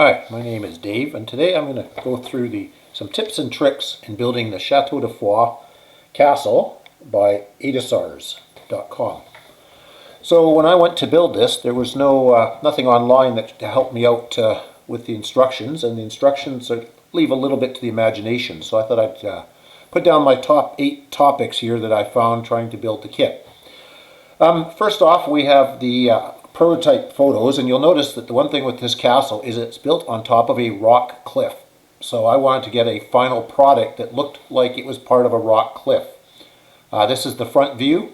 Hi, my name is Dave, and today I'm going to go through some tips and tricks in building the Chateau de Foix castle by Aedesars.com. So when I went to build this, there was nothing online to help me out with the instructions, and the instructions leave a little bit to the imagination. So I thought I'd put down my top 8 topics here that I found trying to build the kit. First off, we have the prototype photos, and you'll notice that the one thing with this castle is it's built on top of a rock cliff. So I wanted to get a final product that looked like it was part of a rock cliff. This is the front view,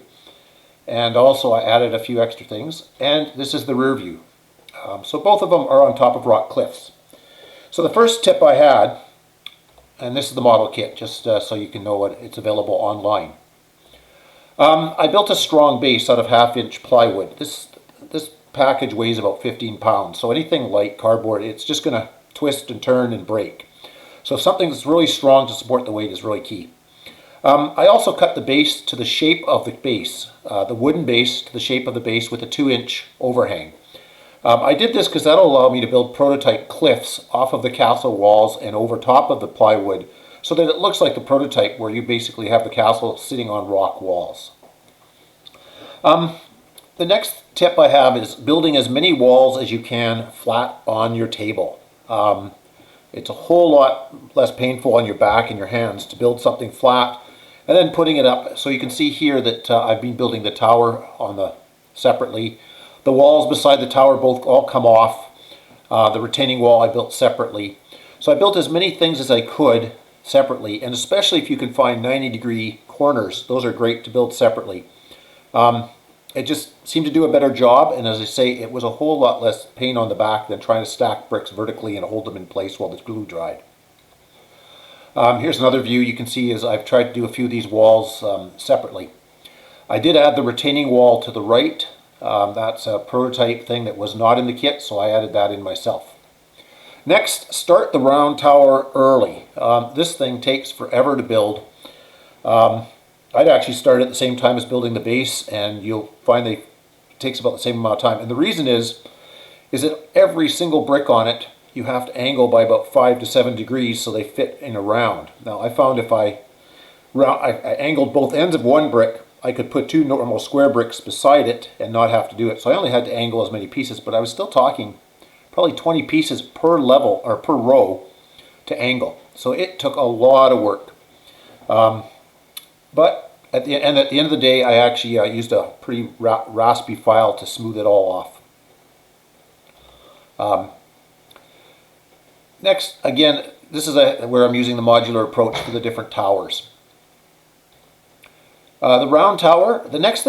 and also I added a few extra things, and this is the rear view. So both of them are on top of rock cliffs. So the first tip I had, and this is the model kit, just so you can know it's available online. I built a strong base out of 1/2-inch plywood. This package weighs about 15 pounds, so anything light cardboard, it's just going to twist and turn and break. So something that's really strong to support the weight is really key. I also cut the base to the shape of the base, the wooden base to the shape of the base with a 2-inch overhang. I did this because that'll allow me to build prototype cliffs off of the castle walls and over top of the plywood, so that it looks like the prototype where you basically have the castle sitting on rock walls. The next tip I have is building as many walls as you can flat on your table. It's a whole lot less painful on your back and your hands to build something flat and then putting it up. So you can see here that I've been building the tower separately. The walls beside the tower both all come off. The retaining wall I built separately. So I built as many things as I could separately, and especially if you can find 90-degree corners, those are great to build separately. It just seemed to do a better job, and as I say, it was a whole lot less pain on the back than trying to stack bricks vertically and hold them in place while the glue dried. Here's another view you can see as I've tried to do a few of these walls separately. I did add the retaining wall to the right. That's a prototype thing that was not in the kit, so I added that in myself. Next, start the round tower early. This thing takes forever to build. I'd actually start at the same time as building the base, and you'll find that it takes about the same amount of time. And the reason is that every single brick on it you have to angle by about 5 to 7 degrees so they fit in a round. Now I found if I angled both ends of one brick, I could put 2 normal square bricks beside it and not have to do it. So I only had to angle as many pieces, but I was still talking probably 20 pieces per level or per row to angle. So it took a lot of work. But at the end of the day, I actually used a pretty raspy file to smooth it all off. Next, again, this is where I'm using the modular approach for the different towers. The round tower, the next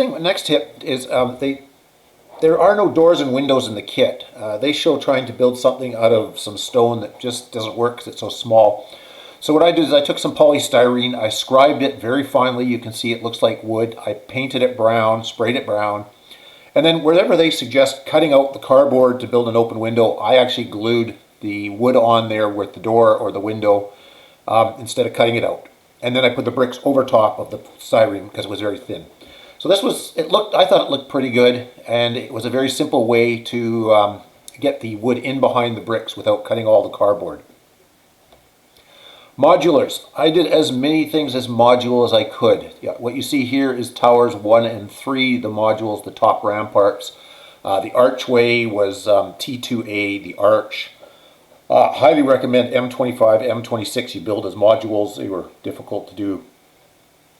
tip is there are no doors and windows in the kit. They show trying to build something out of some stone that just doesn't work because it's so small. So what I did is I took some polystyrene, I scribed it very finely. You can see it looks like wood. I painted it brown, sprayed it brown. And then wherever they suggest cutting out the cardboard to build an open window, I actually glued the wood on there with the door or the window instead of cutting it out. And then I put the bricks over top of the styrene because it was very thin. So I thought it looked pretty good, and it was a very simple way to get the wood in behind the bricks without cutting all the cardboard. Modulars. I did as many things as module as I could. What you see here is towers 1 and 3, the modules, the top ramparts. The archway was T2A, the arch. Highly recommend M25, M26 you build as modules. They were difficult to do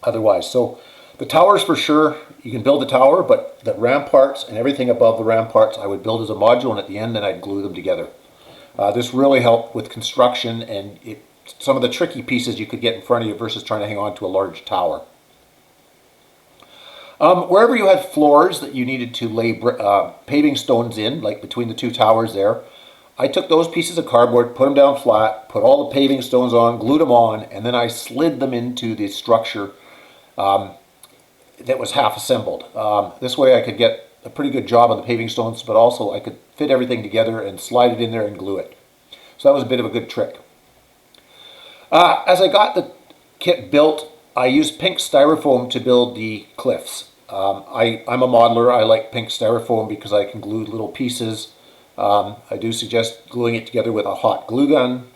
otherwise. So the towers for sure, you can build the tower, but the ramparts and everything above the ramparts I would build as a module, and at the end then I'd glue them together. This really helped with construction, and some of the tricky pieces you could get in front of you versus trying to hang on to a large tower. Wherever you had floors that you needed to lay paving stones in, like between the 2 towers there, I took those pieces of cardboard, put them down flat, put all the paving stones on, glued them on, and then I slid them into the structure that was half assembled. This way I could get a pretty good job on the paving stones, but also I could fit everything together and slide it in there and glue it. So that was a bit of a good trick. As I got the kit built, I used pink styrofoam to build the cliffs. I'm a modeler. I like pink styrofoam because I can glue little pieces I do suggest gluing it together with a hot glue gun.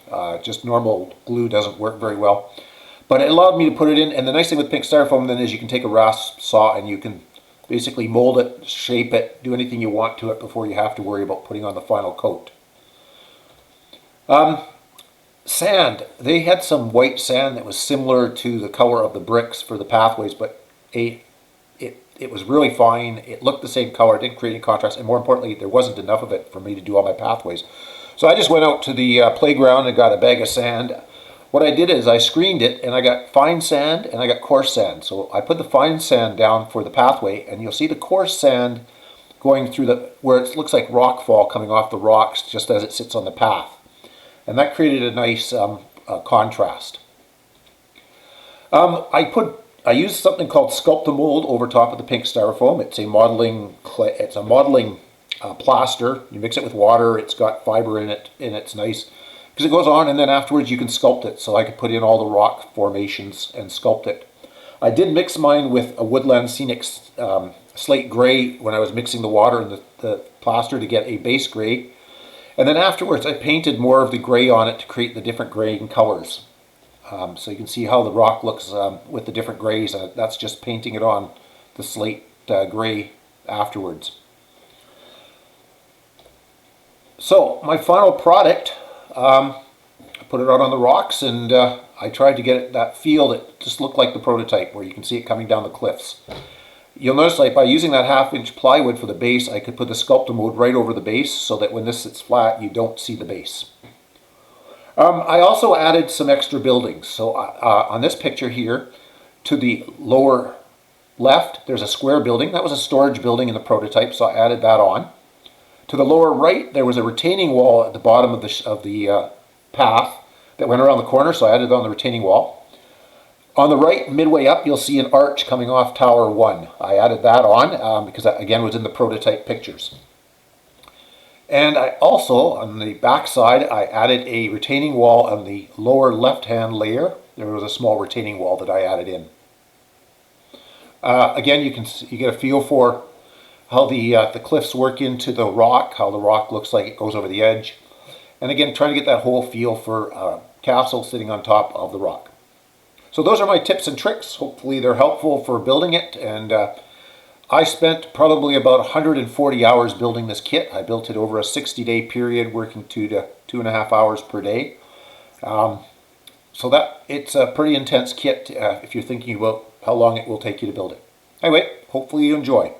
Just normal glue doesn't work very well. But it allowed me to put it in, and the nice thing with pink styrofoam then is you can take a rasp saw and you can basically mold it, shape it, do anything you want to it before you have to worry about putting on the final coat. Sand. They had some white sand that was similar to the color of the bricks for the pathways, but it was really fine. It looked the same color, it didn't create any contrast, and more importantly, there wasn't enough of it for me to do all my pathways. So I just went out to the playground and got a bag of sand. What I did is I screened it, and I got fine sand and I got coarse sand. So I put the fine sand down for the pathway, and you'll see the coarse sand going through where it looks like rock fall coming off the rocks just as it sits on the path. And that created a nice contrast. I used something called Sculpt a Mold over top of the pink styrofoam. It's a modeling plaster. You mix it with water. It's got fiber in it, and it's nice because it goes on, and then afterwards you can sculpt it. So I could put in all the rock formations and sculpt it. I did mix mine with a Woodland Scenic slate gray when I was mixing the water and the plaster to get a base gray. And then afterwards I painted more of the gray on it to create the different graying colors. So you can see how the rock looks with the different grays. That's just painting it on the slate gray afterwards. So my final product, I put it out on the rocks, and I tried to get it that feel that just looked like the prototype, where you can see it coming down the cliffs. You'll notice, like, by using that 1/2-inch plywood for the base, I could put the Sculpt Mode right over the base so that when this sits flat, you don't see the base. I also added some extra buildings. So on this picture here, to the lower left, there's a square building. That was a storage building in the prototype, so I added that on. To the lower right, there was a retaining wall at the bottom of the path that went around the corner, so I added on the retaining wall. On the right, midway up, you'll see an arch coming off Tower 1. I added that on because that, again, was in the prototype pictures. And I also, on the back side, I added a retaining wall on the lower left-hand layer. There was a small retaining wall that I added in. Again, you get a feel for how the cliffs work into the rock, how the rock looks like it goes over the edge. And again, trying to get that whole feel for a castle sitting on top of the rock. So those are my tips and tricks. Hopefully they're helpful for building it. And I spent probably about 140 hours building this kit. I built it over a 60-day period, working 2 to 2.5 hours per day. So that it's a pretty intense kit if you're thinking about how long it will take you to build it. Anyway, hopefully you enjoy.